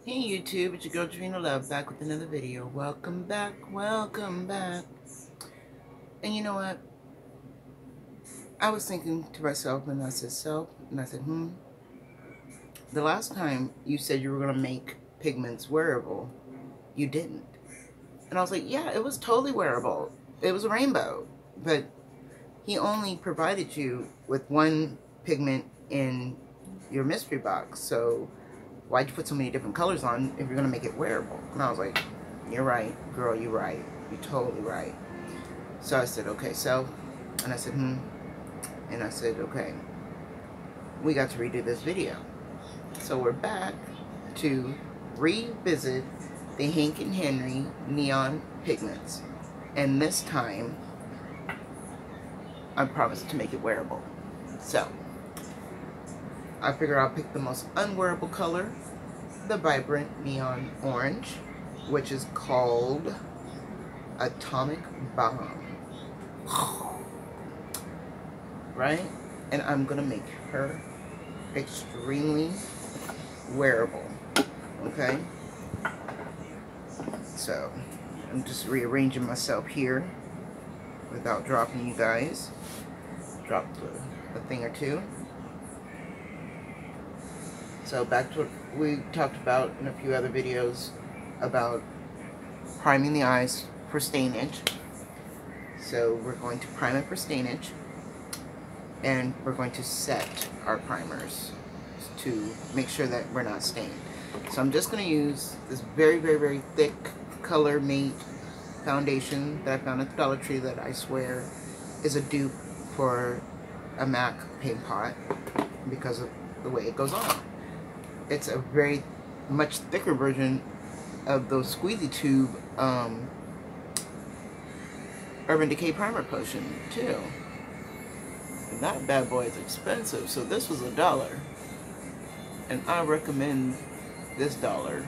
Hey YouTube, it's your girl Trina Love back with another video. Welcome back, welcome back. And you know what? I was thinking to myself and I said, the last time you said you were going to make pigments wearable, you didn't. And I was like, yeah, it was totally wearable. It was a rainbow. But he only provided you with one pigment in your mystery box. So why'd you put so many different colors on if you're going to make it wearable? And I was like, you're right, girl, you're right. You're totally right. So I said, okay, and I said, and I said, okay, we got to redo this video. So we're back to revisit the Hank and Henry neon pigments. And this time, I promised to make it wearable. So, I figured I'll pick the most unwearable color, the vibrant neon orange, which is called Atomic Bomb. Right? And I'm gonna make her extremely wearable. Okay? So, I'm just rearranging myself here without dropping you guys. Dropped a thing or two. So back to what we talked about in a few other videos about priming the eyes for stainage. So we're going to prime it for stainage, and we're going to set our primers to make sure that we're not stained. So I'm just going to use this very, very, very thick Color Mate foundation that I found at the Dollar Tree that I swear is a dupe for a MAC paint pot because of the way it goes on. It's a very much thicker version of those squeezy tube Urban Decay primer potion too. And that bad boy is expensive, so this was $1. And I recommend this $1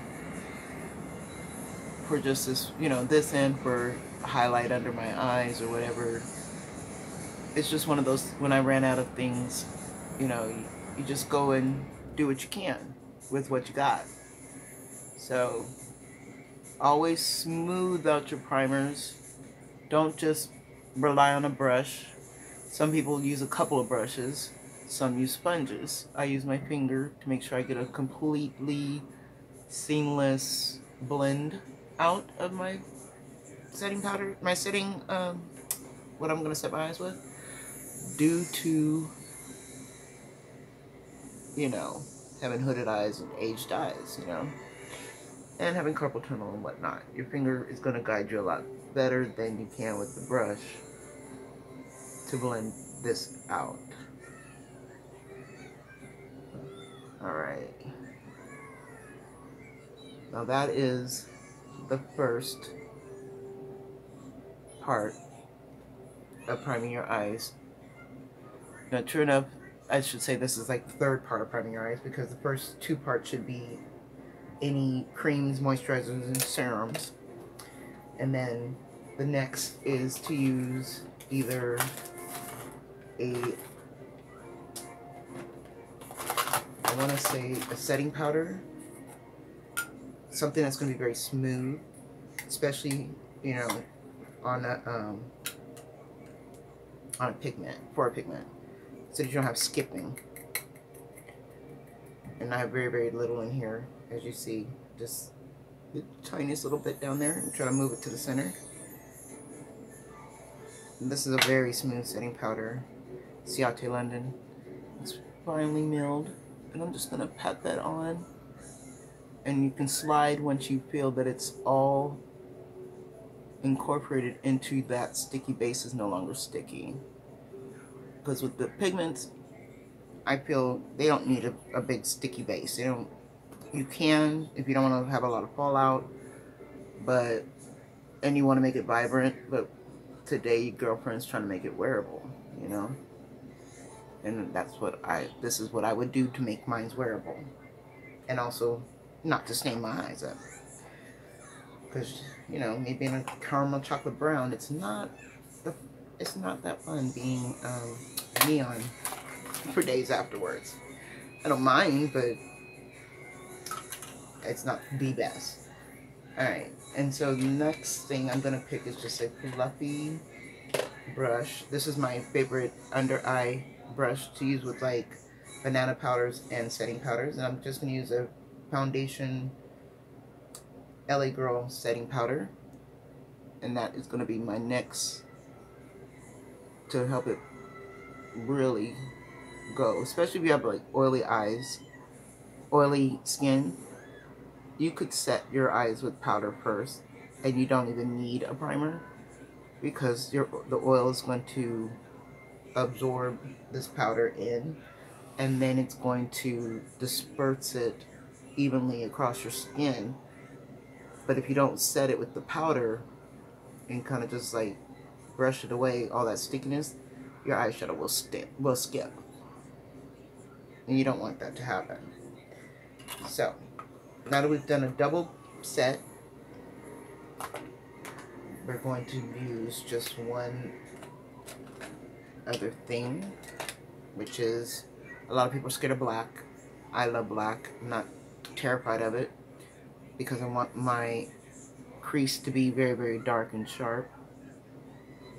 for just this, you know, this and for highlight under my eyes or whatever. It's just one of those, when I ran out of things, you know, you just go and do what you can with what you got. So always smooth out your primers. Don't just rely on a brush. Some people use a couple of brushes. Some use sponges. I use my finger to make sure I get a completely seamless blend out of my setting powder, my setting, what I'm going to set my eyes with. Due to, you know, having hooded eyes and aged eyes, you know, and having carpal tunnel and whatnot. Your finger is going to guide you a lot better than you can with the brush to blend this out. Alright. Now that is the first part of priming your eyes. Now, true enough, I should say this is like the third part of priming your eyes because the first two parts should be any creams, moisturizers, and serums. And then the next is to use either I want to say a setting powder, something that's going to be very smooth, especially, you know, on a pigment, for a pigment, so that you don't have skipping. And I have very, very little in here, as you see, just the tiniest little bit down there. I'm trying to move it to the center. And this is a very smooth setting powder, Ciate London. It's finely milled, and I'm just gonna pat that on. And you can slide once you feel that it's all incorporated into that sticky base is no longer sticky. Because with the pigments, I feel they don't need a big sticky base. They don't. You can if you don't want to have a lot of fallout, and you want to make it vibrant. But today, your girlfriend's trying to make it wearable, you know. And this is what I would do to make mine wearable, and also not to stain my eyes up. Because, you know, me being a caramel chocolate brown, it's not that fun being neon for days afterwards. I don't mind, but it's not the best. Alright, and so the next thing I'm going to pick is just a fluffy brush. This is my favorite under eye brush to use with like banana powders and setting powders. And I'm just going to use a foundation LA Girl setting powder. And that is going to be my next to help it really go. Especially if you have like oily eyes, oily skin. You could set your eyes with powder first and you don't even need a primer because the oil is going to absorb this powder in, and then it's going to disperse it evenly across your skin. But if you don't set it with the powder and kind of just like brush it away, all that stickiness, your eyeshadow will skip, and you don't want that to happen. So now that we've done a double set, we're going to use just one other thing, which is, a lot of people are scared of black. I love black. I'm not terrified of it because I want my crease to be very, very dark and sharp.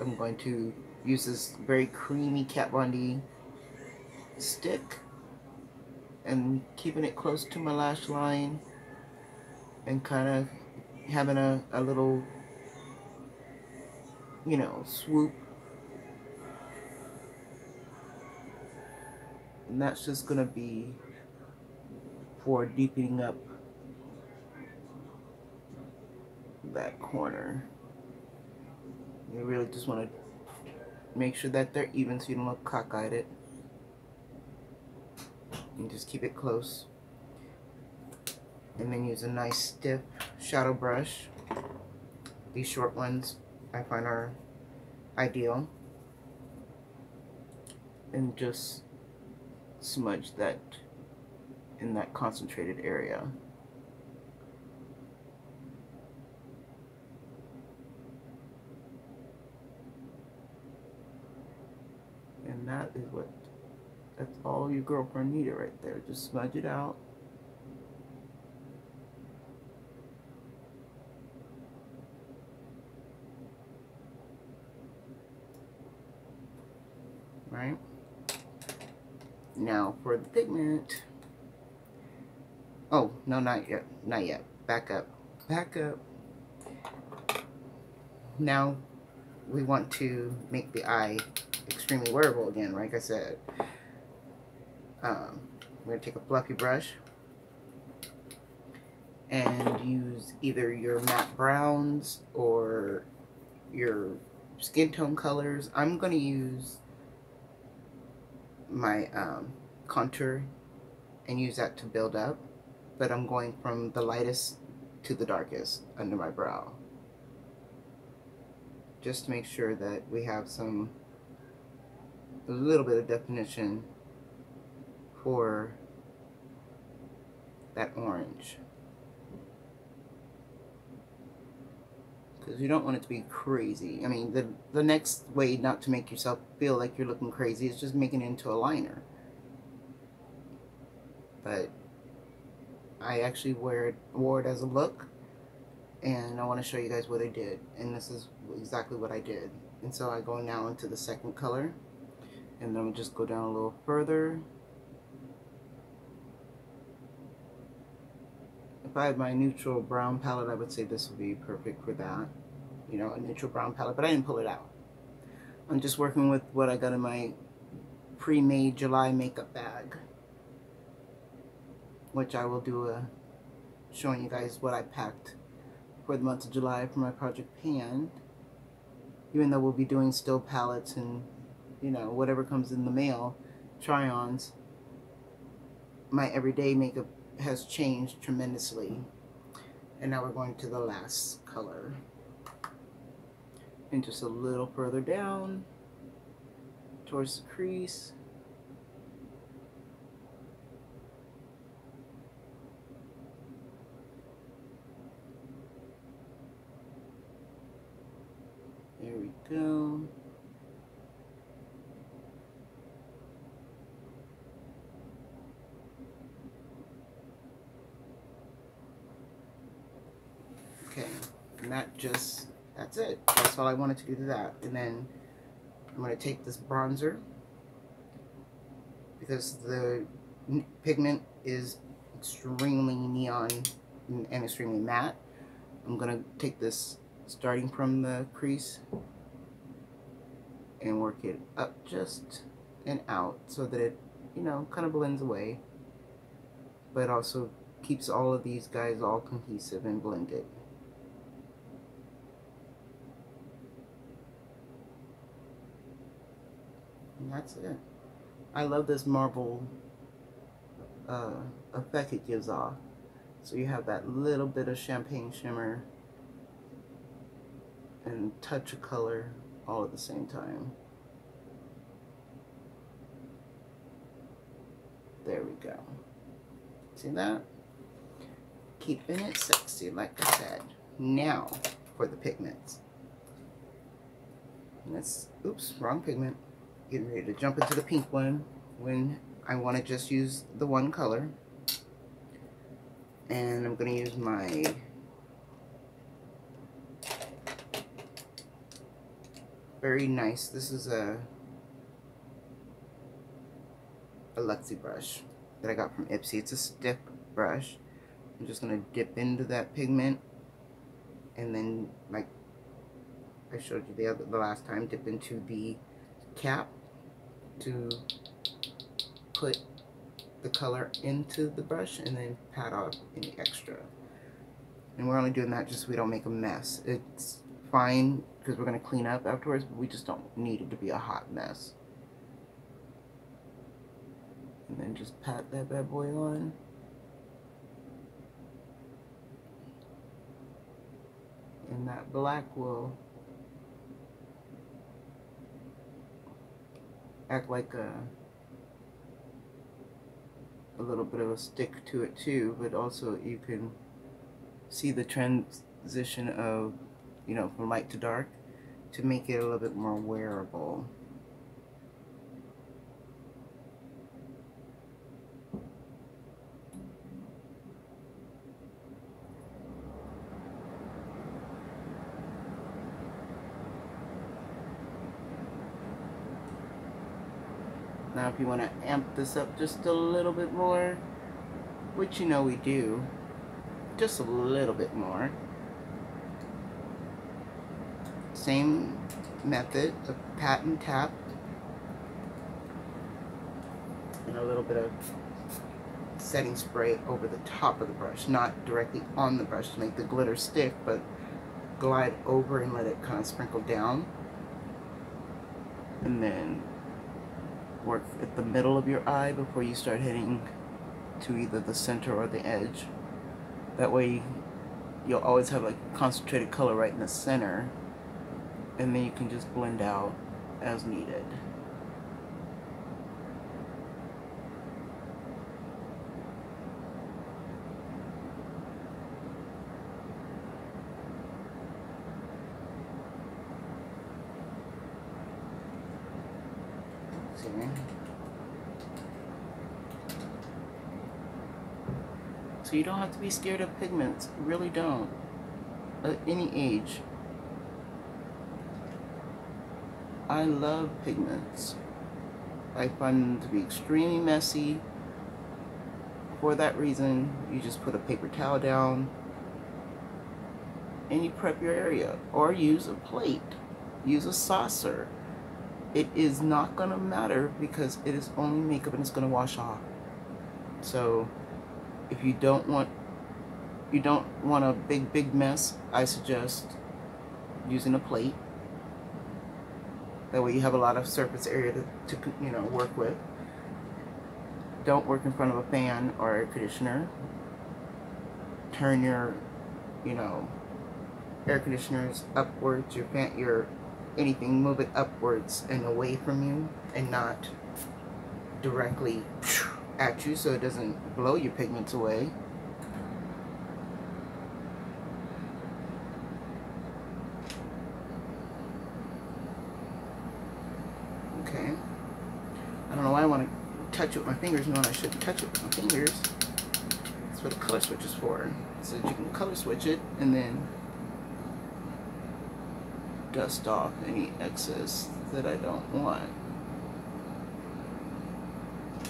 I'm going to use this very creamy Kat Von D stick and keeping it close to my lash line and kind of having a little, you know, swoop. And that's just going to be for deepening up that corner. You really just want to make sure that they're even so you don't look cockeyed. And just keep it close. And then use a nice stiff shadow brush. These short ones I find are ideal. And just smudge that in that concentrated area. And that's all your girlfriend needed right there. Just smudge it out. Right? Now for the pigment. Oh, no, not yet. Not yet. Back up. Back up. Now we want to make the eye extremely wearable again, like I said. We're going to take a fluffy brush and use either your matte browns or your skin tone colors. I'm going to use my contour and use that to build up, but I'm going from the lightest to the darkest under my brow, just to make sure that we have a little bit of definition for that orange, because you don't want it to be crazy. I mean, the next way not to make yourself feel like you're looking crazy is just making it into a liner. But I actually wore it as a look, and I want to show you guys what I did, and this is exactly what I did. And so I go now into the second color, and then we'll just go down a little further. If I had my neutral brown palette, I would say this would be perfect for that. You know, a neutral brown palette, but I didn't pull it out. I'm just working with what I got in my pre-made July makeup bag, which I will do showing you guys what I packed for the month of July for my project Pan. Even though we'll be doing still palettes and, you know, whatever comes in the mail, try-ons, my everyday makeup has changed tremendously. And now we're going to the last color. And just a little further down towards the crease. There we go. Okay, and that's it. That's all I wanted to do to that. And then I'm going to take this bronzer, because the pigment is extremely neon and extremely matte. I'm going to take this starting from the crease and work it up just and out so that it, you know, kind of blends away, but also keeps all of these guys all cohesive and blended. And that's it. I love this marble effect it gives off. So you have that little bit of champagne shimmer and touch of color all at the same time. There we go. See that? Keeping it sexy, like I said. Now for the pigments. Let's, oops, wrong pigment. Getting ready to jump into the pink one when I want to just use the one color. And I'm going to use my very nice, this is a Luxie brush that I got from Ipsy. It's a stiff brush. I'm just going to dip into that pigment, and then, like I showed you the last time, dip into the cap to put the color into the brush, and then pat off any extra. And we're only doing that just so we don't make a mess. It's fine because we're going to clean up afterwards, but we just don't need it to be a hot mess. And then just pat that bad boy on. And that black will act like a little bit of a stick to it too, but also you can see the transition of, you know, from light to dark to make it a little bit more wearable. Now if you want to amp this up just a little bit more, which you know we do, just a little bit more. Same method of pat and tap. And a little bit of setting spray over the top of the brush, not directly on the brush to make the glitter stick, but glide over and let it kind of sprinkle down. And then work at the middle of your eye before you start heading to either the center or the edge. That way you'll always have like concentrated color right in the center, and then you can just blend out as needed. So you don't have to be scared of pigments, really don't, at any age. I love pigments. I find them to be extremely messy. For that reason, you just put a paper towel down and you prep your area, or use a plate, use a saucer. It is not gonna matter because it is only makeup and it's gonna wash off. So if you don't want a big mess, I suggest using a plate. That way you have a lot of surface area to you know, work with. Don't work in front of a fan or air conditioner. Turn your, you know, air conditioners upwards, your fan, your anything, move it upwards and away from you, and not directly at you so it doesn't blow your pigments away. Okay. I don't know why I want to touch it with my fingers knowing I shouldn't touch it with my fingers. That's what the color switch is for. So that you can color switch it and then dust off any excess that I don't want.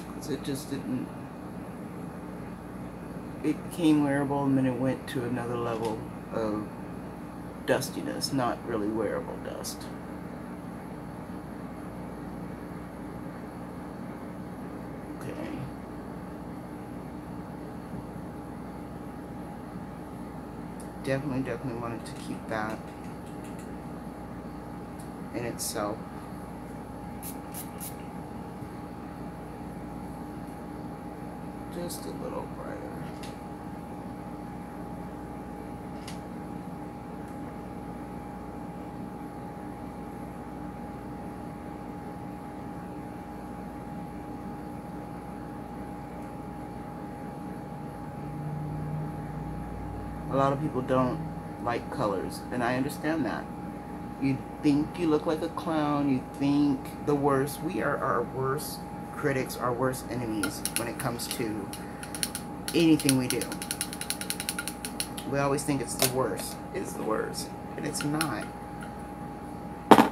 Because it just didn't, it became wearable and then it went to another level of dustiness, not really wearable dust. Okay. Definitely wanted to keep that in itself. Just a little brighter. A lot of people don't like colors, and I understand that. You think you look like a clown, you think the worst. We are our worst critics, our worst enemies when it comes to anything we do. We always think it's the worst. It's the worst, and it's not.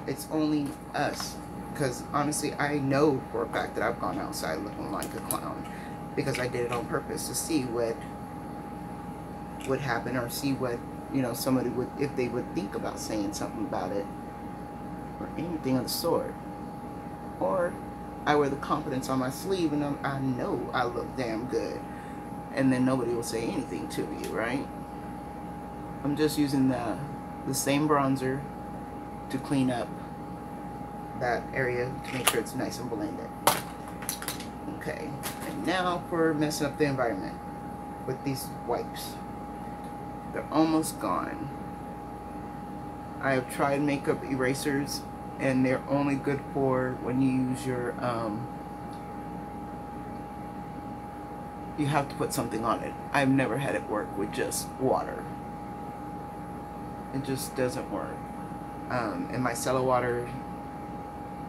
It's only us, because honestly, I know for a fact that I've gone outside looking like a clown because I did it on purpose to see what would happen, or see what, you know, somebody would, if they would think about saying something about it or anything of the sort. Or I wear the confidence on my sleeve and I know I look damn good, and then nobody will say anything to you, right? I'm just using the same bronzer to clean up that area to make sure it's nice and blended. Okay, and now for messing up the environment with these wipes. They're almost gone. I have tried makeup erasers, and they're only good for when you use your, you have to put something on it. I've never had it work with just water. It just doesn't work. And micellar water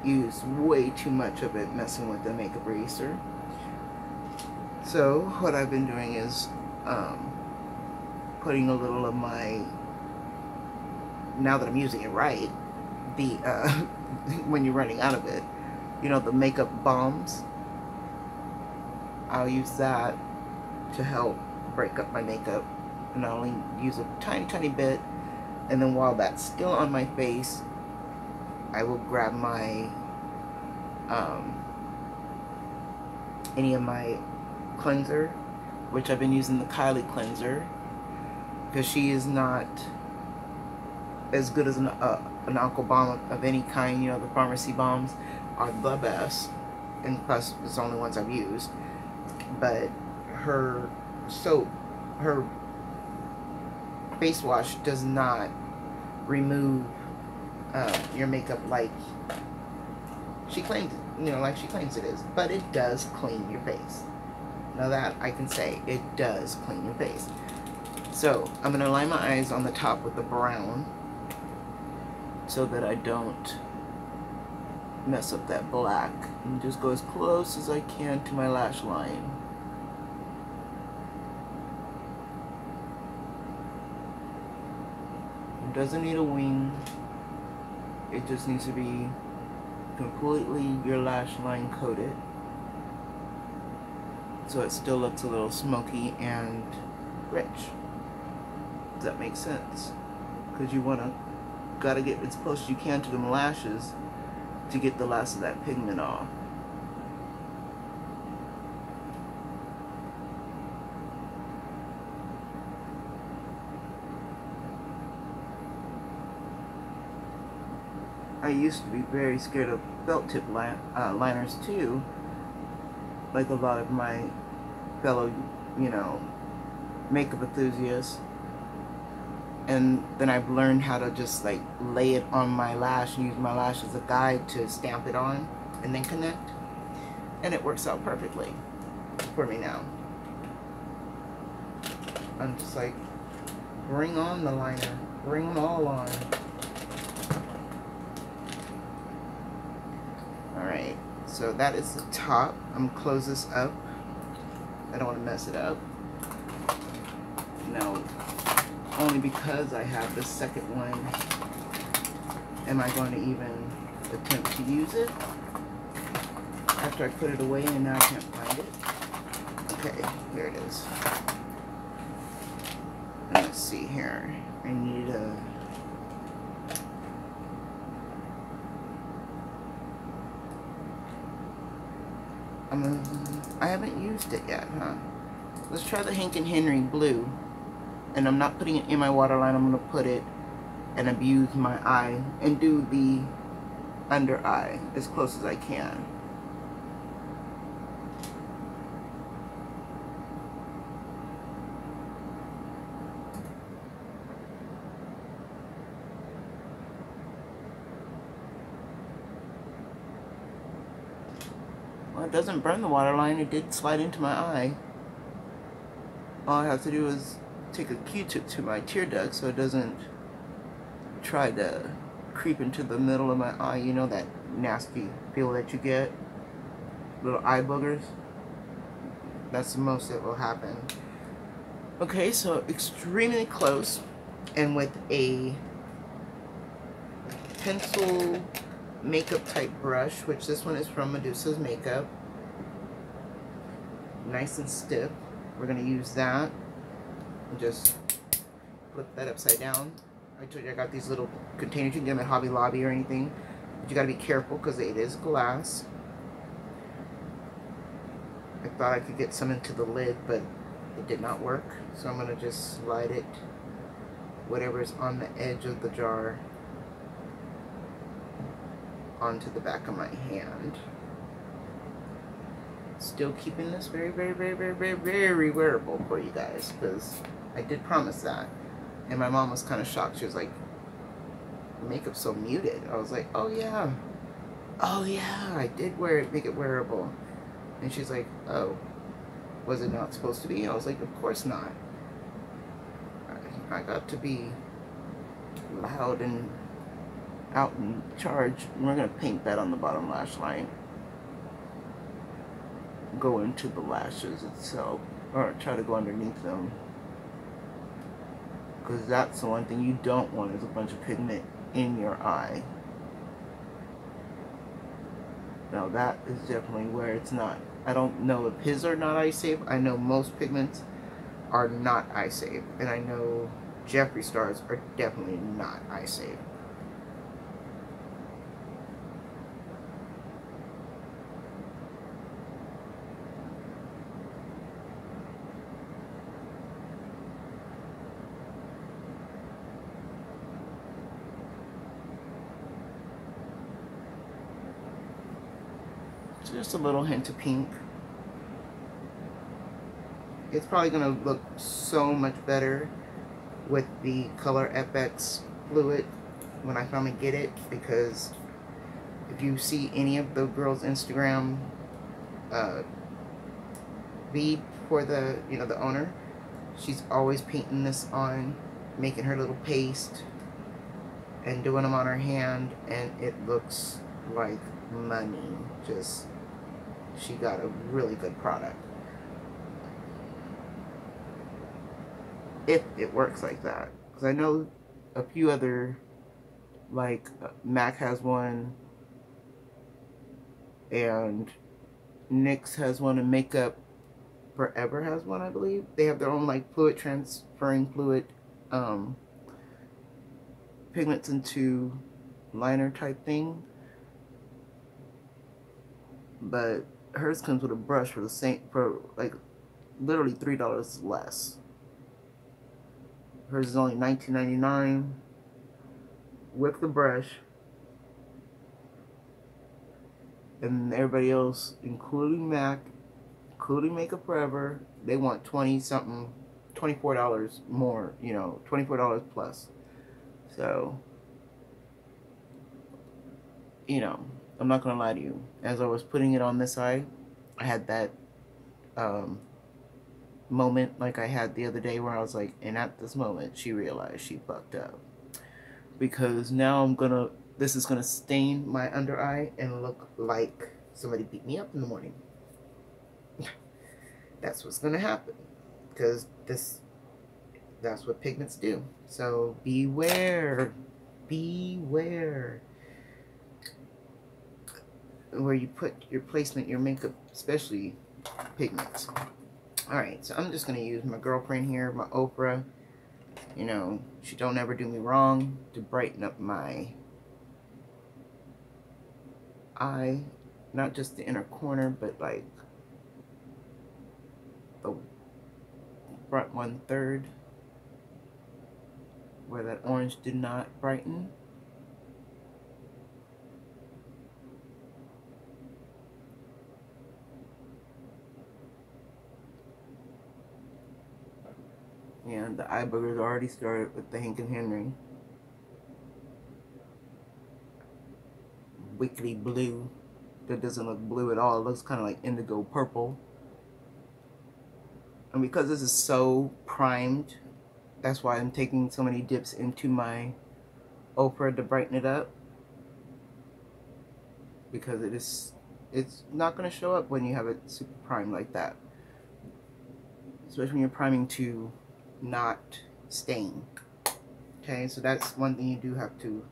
used way too much of it messing with the makeup eraser. So what I've been doing is putting a little of my, now that I'm using it right, the when you're running out of it, you know, the makeup bombs, I'll use that to help break up my makeup, and I only use a tiny bit, and then while that's still on my face, I will grab my any of my cleanser, which I've been using the Kylie cleanser, because she is not as good as an alcohol balm of any kind. You know, the pharmacy bombs are the best, and plus it's the only ones I've used. But her soap, her face wash does not remove your makeup like she claims, you know, like she claims it is, but it does clean your face. Now that I can say, it does clean your face. So I'm going to line my eyes on the top with the brown so that I don't mess up that black, and just go as close as I can to my lash line. It doesn't need a wing. It just needs to be completely your lash line coated, so it still looks a little smoky and rich. Does that make sense? Because you gotta get as close as you can to them lashes to get the last of that pigment off. I used to be very scared of felt tip liners too, like a lot of my fellow, you know, makeup enthusiasts. And then I've learned how to just like lay it on my lash and use my lash as a guide to stamp it on and then connect. And it works out perfectly for me now. I'm just like, bring on the liner, bring them all on. Alright, so that is the top. I'm gonna close this up. I don't want to mess it up. No, only because I have the second one am I going to even attempt to use it after I put it away and now I can't find it? Okay, here it is. Let's see here. I need a... I haven't used it yet, huh? Let's try the Hank & Henry blue. And I'm not putting it in my waterline. I'm going to put it and abuse my eye and do the under eye as close as I can. Well, it doesn't burn the waterline. It did slide into my eye. All I have to do is take a Q-tip to my tear duct so it doesn't try to creep into the middle of my eye. You know that nasty feel that you get? Little eye boogers? That's the most that will happen. Okay, so extremely close, and with a pencil makeup type brush, which this one is from Medusa's Makeup. Nice and stiff. We're going to use that and just flip that upside down. I told you I got these little containers. You can get them at Hobby Lobby or anything. But you got to be careful because it is glass. I thought I could get some into the lid, but it did not work. So I'm going to just slide it, whatever is on the edge of the jar, onto the back of my hand. Still keeping this very, very, very, very, very, very wearable for you guys, because I did promise that. And my mom was kind of shocked. She was like, makeup's so muted. I was like, oh yeah, I did wear it, make it wearable. And she's like, oh, was it not supposed to be? I was like, of course not. I got to be loud and out in charge. We're going to paint that on the bottom lash line. Go into the lashes itself, or try to go underneath them, because that's the one thing you don't want, is a bunch of pigment in your eye. Now that is definitely where it's not. I don't know if his are not eye safe. I know most pigments are not eye safe, and I know Jeffree Stars are definitely not eye safe. Just a little hint of pink. It's probably going to look so much better with the Color FX fluid when I finally get it, because if you see any of the girls' Instagram feed for the, the owner, she's always painting this on, making her little paste and doing them on her hand, and it looks like money. Just, she got a really good product. If it works like that. Because I know a few other, like MAC has one, and NYX has one, and Makeup Forever has one, I believe. They have their own like fluid transferring fluid pigments into liner type thing. But hers comes with a brush for the same, for like literally $3 less. Hers is only $19.99 with the brush, and everybody else, including MAC, including Makeup Forever, they want 20 something, $24 more, $24 plus. So, I'm not gonna lie to you. As I was putting it on this eye, I had that moment like I had the other day where I was like, and at this moment she realized she fucked up, because now this is gonna stain my under eye and look like somebody beat me up in the morning. That's what's gonna happen, because that's what pigments do. So beware. beware where you put your placement, your makeup, especially pigments. Alright, so I'm just going to use my girlfriend here, my Oprah. You know, she don't ever do me wrong, to brighten up my eye. Not just the inner corner, but like the front 1/3 where that orange did not brighten. And the eye boogers already started with the Hank and Henry. Wickedy blue. That doesn't look blue at all. It looks kind of like indigo purple. And because this is so primed, that's why I'm taking so many dips into my ochre to brighten it up. Because it's not going to show up when you have it super primed like that. Especially when you're priming to not stain. Okay, so that's one thing you do have to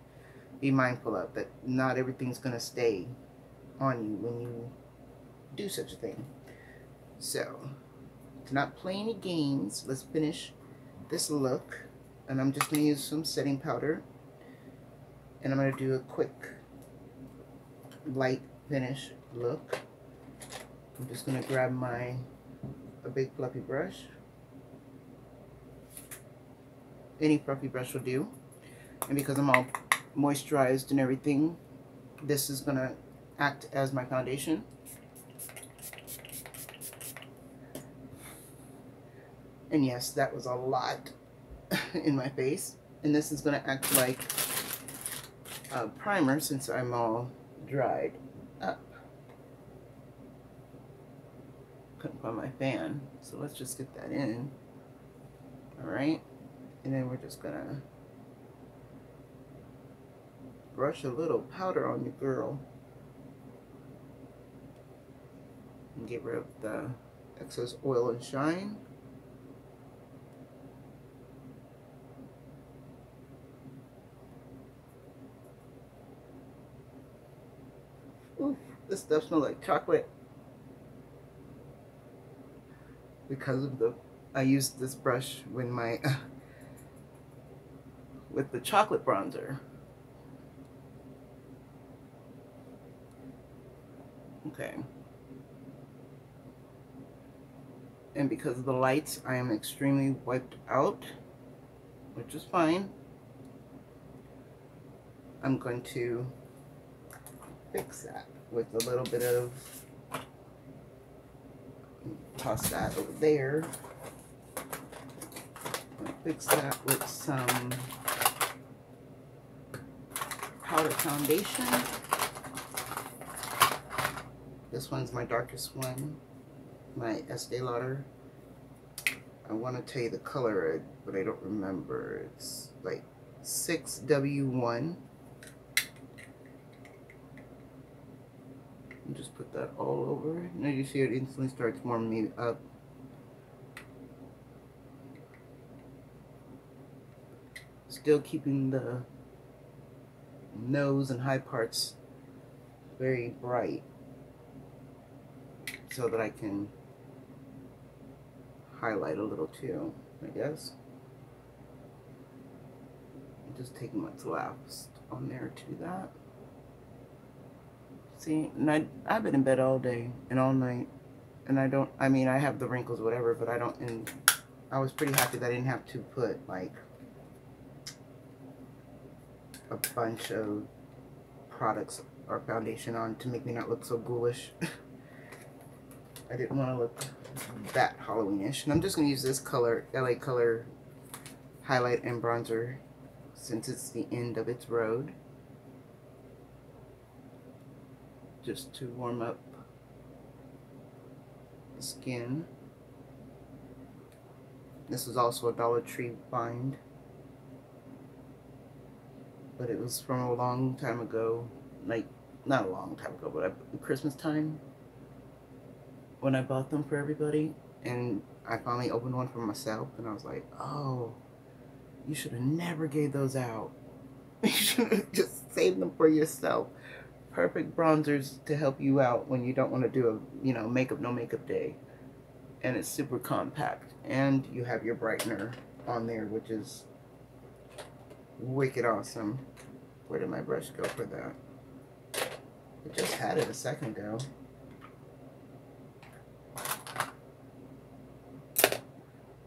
be mindful of, that not everything's going to stay on you when you do such a thing. So, to not play any games, let's finish this look. And I'm just going to use some setting powder. And I'm going to do a quick light finish look. I'm just going to grab a big fluffy brush. Any fluffy brush will do. And because I'm all moisturized and everything, this is going to act as my foundation. And yes, that was a lot in my face. And this is going to act like a primer since I'm all dried up. Couldn't find my fan, so let's just get that in. Alright, and then we're just going to brush a little powder on your girl and get rid of the excess oil and shine. Oof, this stuff smells like chocolate because of I used this brush with my with the chocolate bronzer. Okay. And because of the lights, I am extremely wiped out, which is fine. I'm going to fix that with a little bit of, toss that over there. Fix that with some powder foundation. This one's my darkest one, my Estee Lauder. I want to tell you the color, but I don't remember. It's like 6W1. And just put that all over. Now you see it instantly starts warming me up. Still keeping the nose and high parts very bright so that I can highlight a little too, I guess. I'm just taking what's left on there to do that. See, and I've been in bed all day and all night, and I mean, I have the wrinkles, whatever, but I don't, and I was pretty happy that I didn't have to put, like, a bunch of products or foundation on to make me not look so ghoulish. I didn't want to look that Halloweenish. And I'm just going to use this color, LA Color highlight and bronzer, since it's the end of its road, just to warm up the skin. This was also a Dollar Tree find, but it was from a long time ago, like, not a long time ago, but Christmas time, when I bought them for everybody, and I finally opened one for myself, and I was like, oh, you should have never gave those out. You should just save them for yourself. Perfect bronzers to help you out when you don't want to do a, you know, makeup, no makeup day. And it's super compact. And you have your brightener on there, which is wicked awesome. Where did my brush go for that? I just had it a second ago.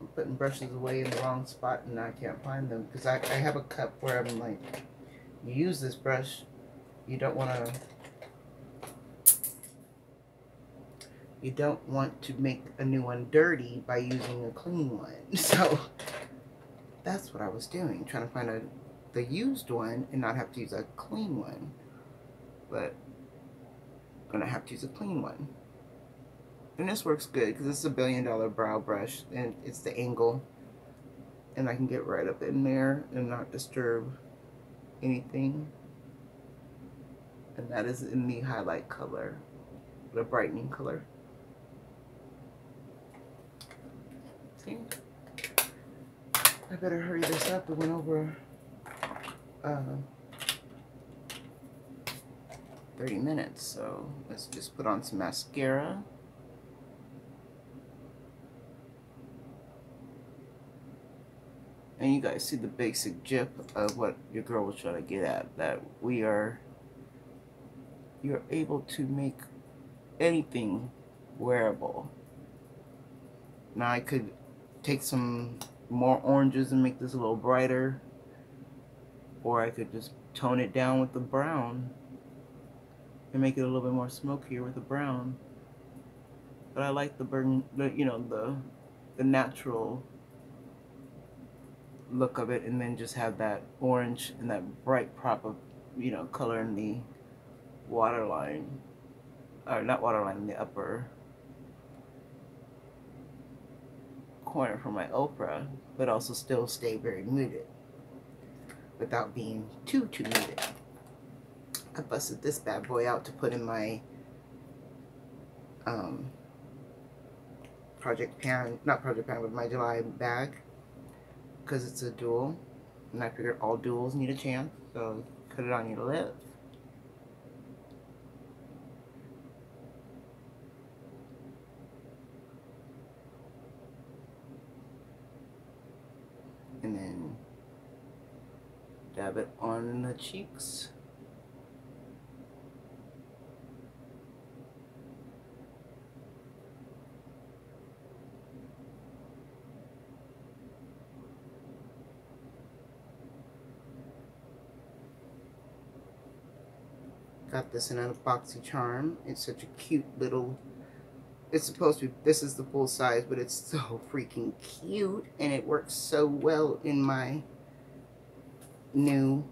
I'm putting brushes away in the wrong spot and I can't find them because I have a cup where I'm like, you use this brush, you don't want to make a new one dirty by using a clean one. So that's what I was doing, trying to find the used one and not have to use a clean one. But I'm gonna have to use a clean one. And this works good because it's a $1 billion brow brush and it's the angle. And I can get right up in there and not disturb anything. And that is in the highlight color, the brightening color. See? I better hurry this up. It went over 30 minutes, so let's just put on some mascara. And you guys see the basic gist of what your girl was trying to get at, that you're able to make anything wearable. Now I could take some more oranges and make this a little brighter, or I could just tone it down with the brown and make it a little bit more smokier with the brown. But I like the burn, you know, the natural look of it, and then just have that orange and that bright pop of, you know, color in the waterline, or not waterline, in the upper corner for my opera, but also still stay very muted without being too muted. I busted this bad boy out to put in my project pan, not project pan, but my July bag, because it's a dual, and I figured all duals need a chance, so put it on your lip. And then dab it on the cheeks. Got this in a boxy charm. It's such a cute little, it's supposed to be, this is the full size, but it's so freaking cute, and it works so well in my new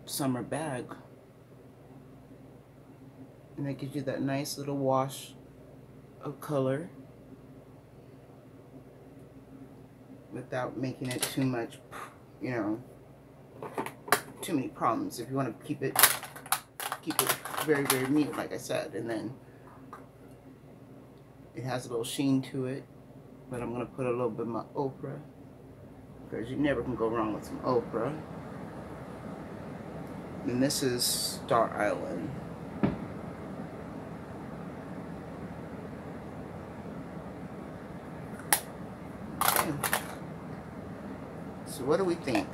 summer bag. And that gives you that nice little wash of color without making it too much, you know, too many problems. If you want to keep it very, very neat, like I said. And then it has a little sheen to it, but I'm going to put a little bit of my ochre, because you never can go wrong with some ochre. And this is Star Island. Okay. So what do we think?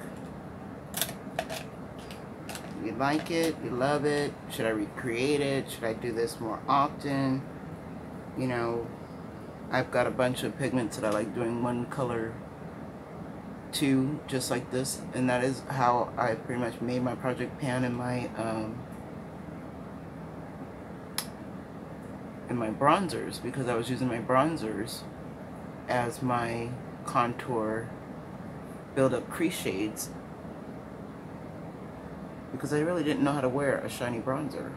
You like it? You love it? Should I recreate it? Should I do this more often? You know, I've got a bunch of pigments that I like doing one color to, just like this, and that is how I pretty much made my project pan and my bronzers, because I was using my bronzers as my contour build-up crease shades, because I really didn't know how to wear a shiny bronzer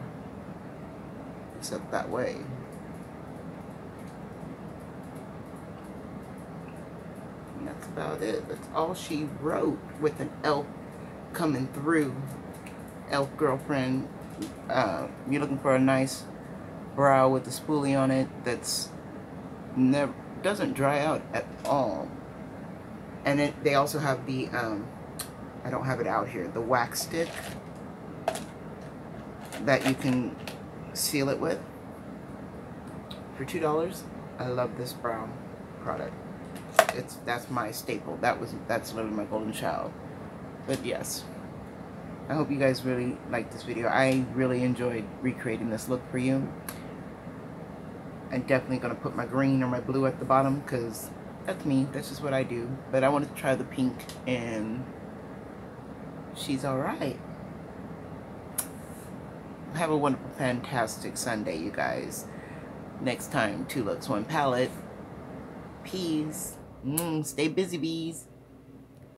except that way. And that's about it. That's all she wrote, with an elf coming through. Elf girlfriend, you're looking for a nice brow with a spoolie on it that's never, doesn't dry out at all. And then they also have the, I don't have it out here, the wax stick that you can seal it with for $2. I love this brown product. That's my staple. That's literally my golden child. But yes, I hope you guys really liked this video. I really enjoyed recreating this look for you. I'm definitely gonna put my green or my blue at the bottom because that's me. That's just what I do. But I wanted to try the pink, and she's all right. Have a wonderful, fantastic Sunday, you guys. Next time, 2 looks, 1 palette. Peace. Stay busy, bees.